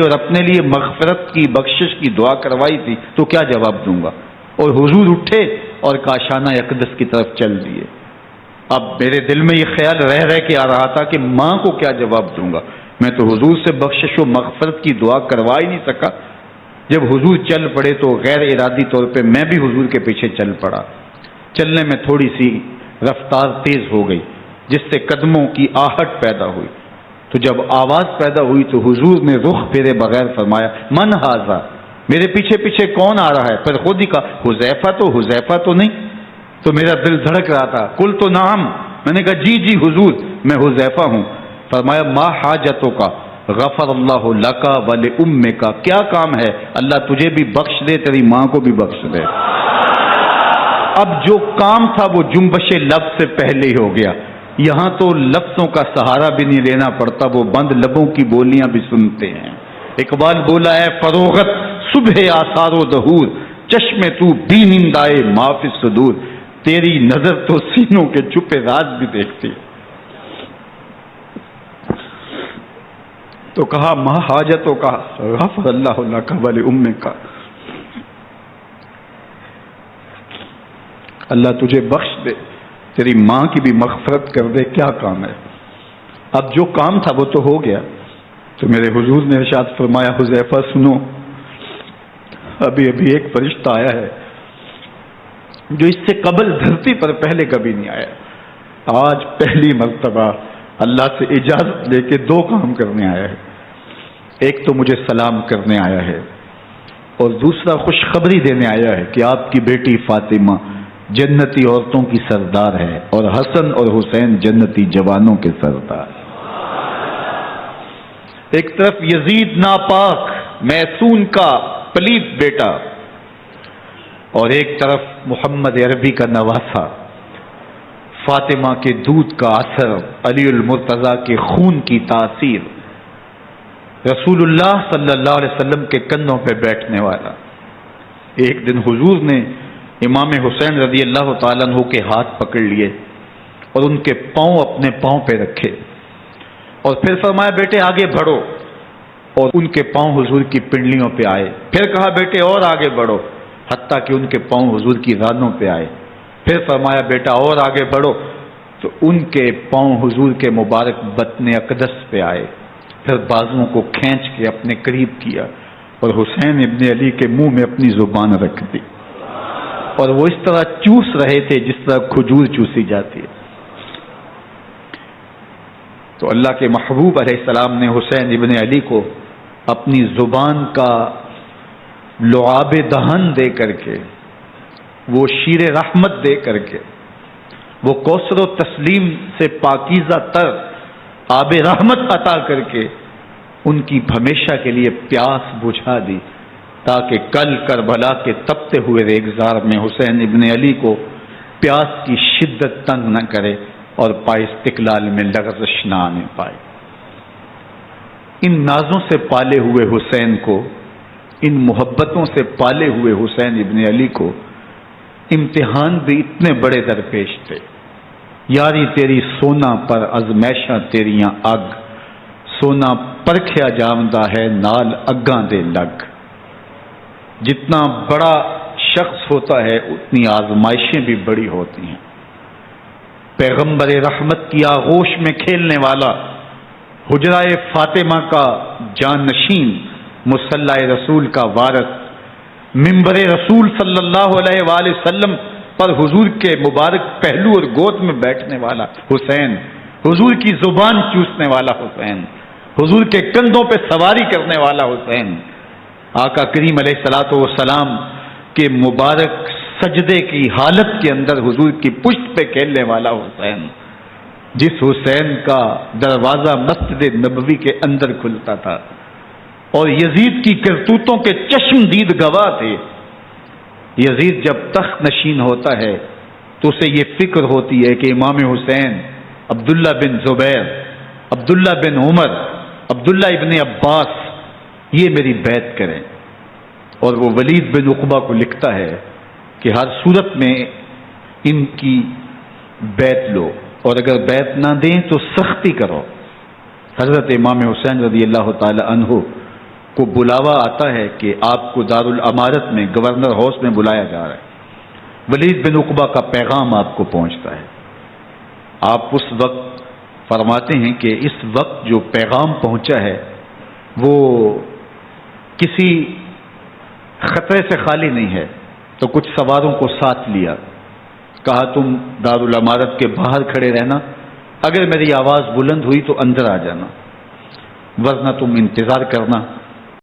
اور اپنے لیے مغفرت کی بخشش کی دعا کروائی تھی تو کیا جواب دوں گا؟ اور حضور اٹھے اور کاشانہ اقدس کی طرف چل دیے۔ اب میرے دل میں یہ خیال رہ کے آ رہا تھا کہ ماں کو کیا جواب دوں گا؟ میں تو حضور سے بخشش و مغفرت کی دعا کروا ہی نہیں سکا۔ جب حضور چل پڑے تو غیر ارادی طور پہ میں بھی حضور کے پیچھے چل پڑا۔ چلنے میں تھوڑی سی رفتار تیز ہو گئی جس سے قدموں کی آہٹ پیدا ہوئی، تو جب آواز پیدا ہوئی تو حضور نے رخ پھیرے بغیر فرمایا من ھذا، میرے پیچھے پیچھے کون آ رہا ہے؟ پھر خود ہی کہا حذیفہ تو نہیں؟ تو میرا دل دھڑک رہا تھا۔ قلت نعم، میں نے کہا جی حضور میں حذیفہ ہوں۔ فرمایا ما حاجتوں کا غفر اللہ لکا ولأمک، کیا کام ہے؟ اللہ تجھے بھی بخش دے، تیری ماں کو بھی بخش دے۔ اب جو کام تھا وہ جنبش لب سے پہلے ہی ہو گیا، یہاں تو لفظوں کا سہارا بھی نہیں لینا پڑتا، وہ بند لبوں کی بولیاں بھی سنتے ہیں۔ اقبال بولا ہے فروغت صبح آثار و ظہور، چشم تو بی نندائے معاف صدور، تیری نظر تو سینوں کے چھپے راز بھی دیکھتی۔ تو کہا ما حاجتوں کا غفر اللہ لک ولأمک، اللہ تجھے بخش دے، تیری ماں کی بھی مغفرت کر دے، کیا کام ہے؟ اب جو کام تھا وہ تو ہو گیا۔ تو میرے حضور نے ارشاد فرمایا حذیفہ سنو، ابھی ایک فرشتہ آیا ہے جو اس سے قبل دھرتی پر پہلے کبھی نہیں آیا، آج پہلی مرتبہ اللہ سے اجازت لے کے دو کام کرنے آیا ہے۔ ایک تو مجھے سلام کرنے آیا ہے اور دوسرا خوشخبری دینے آیا ہے کہ آپ کی بیٹی فاطمہ جنتی عورتوں کی سردار ہے اور حسن اور حسین جنتی جوانوں کے سردار۔ ایک طرف یزید ناپاک میسون کا پلیت بیٹا اور ایک طرف محمد عربی کا نواسا، فاطمہ کے دودھ کا اثر، علی المرتضیٰ کے خون کی تاثیر، رسول اللہ صلی اللہ علیہ وسلم کے کندھوں پہ بیٹھنے والا۔ ایک دن حضور نے امام حسین رضی اللہ تعالیٰ عنہ کے ہاتھ پکڑ لیے اور ان کے پاؤں اپنے پاؤں پہ رکھے اور پھر فرمایا بیٹے آگے بڑھو، اور ان کے پاؤں حضور کی پنڈلیوں پہ آئے۔ پھر کہا بیٹے اور آگے بڑھو، حتیٰ کہ ان کے پاؤں حضور کی رانوں پہ آئے۔ پھر فرمایا بیٹا اور آگے بڑھو، تو ان کے پاؤں حضور کے مبارک بطن اقدس پہ آئے۔ پھر بازوؤں کو کھینچ کے اپنے قریب کیا اور حسین ابن علی کے منہ میں اپنی زبان رکھ دی، اور وہ اس طرح چوس رہے تھے جس طرح کھجور چوسی جاتی ہے۔ تو اللہ کے محبوب علیہ السلام نے حسین ابن علی کو اپنی زبان کا لعاب دہن دے کر کے، وہ شیر رحمت دے کر کے، وہ کوثر و تسلیم سے پاکیزہ تر آب رحمت عطا کر کے ان کی ہمیشہ کے لیے پیاس بجھا دی، تاکہ کل کربلا کے تپتے ہوئے ریگزار میں حسین ابن علی کو پیاس کی شدت تنگ نہ کرے اور پائے استقلال میں لغزش نہ آنے پائے۔ ان نازوں سے پالے ہوئے حسین کو، ان محبتوں سے پالے ہوئے حسین ابن علی کو امتحان بھی اتنے بڑے درپیش تھے۔ یاری تیری سونا پر ازمیشاں تیریاں اگ، سونا پرکھیا جامدہ ہے نال اگاں دے لگ۔ جتنا بڑا شخص ہوتا ہے اتنی آزمائشیں بھی بڑی ہوتی ہیں۔ پیغمبر رحمت کی آغوش میں کھیلنے والا، حجرہ فاطمہ کا جانشین، مصلی رسول کا وارث، منبر رسول صلی اللہ علیہ وآلہ وسلم پر حضور کے مبارک پہلو اور گود میں بیٹھنے والا حسین، حضور کی زبان چوسنے والا حسین، حضور کے کندھوں پہ سواری کرنے والا حسین، آقا کریم علیہ الصلوۃ والسلام کے مبارک سجدے کی حالت کے اندر حضور کی پشت پہ کھیلنے والا حسین، جس حسین کا دروازہ مسجد نبوی کے اندر کھلتا تھا اور یزید کی کرتوتوں کے چشم دید گواہ تھے۔ یزید جب تخت نشین ہوتا ہے تو اسے یہ فکر ہوتی ہے کہ امام حسین، عبداللہ بن زبیر، عبداللہ بن عمر، عبداللہ ابن عباس یہ میری بیعت کریں، اور وہ ولید بن عقبہ کو لکھتا ہے کہ ہر صورت میں ان کی بیعت لو، اور اگر بیعت نہ دیں تو سختی کرو۔ حضرت امام حسین رضی اللہ تعالی عنہ کو بلاوا آتا ہے کہ آپ کو دارالامارت میں گورنر ہاؤس میں بلایا جا رہا ہے، ولید بن عقبہ کا پیغام آپ کو پہنچتا ہے، آپ اس وقت فرماتے ہیں کہ اس وقت جو پیغام پہنچا ہے وہ کسی خطرے سے خالی نہیں ہے، تو کچھ سواروں کو ساتھ لیا، کہا تم دارالامارت کے باہر کھڑے رہنا، اگر میری آواز بلند ہوئی تو اندر آ جانا، ورنہ تم انتظار کرنا،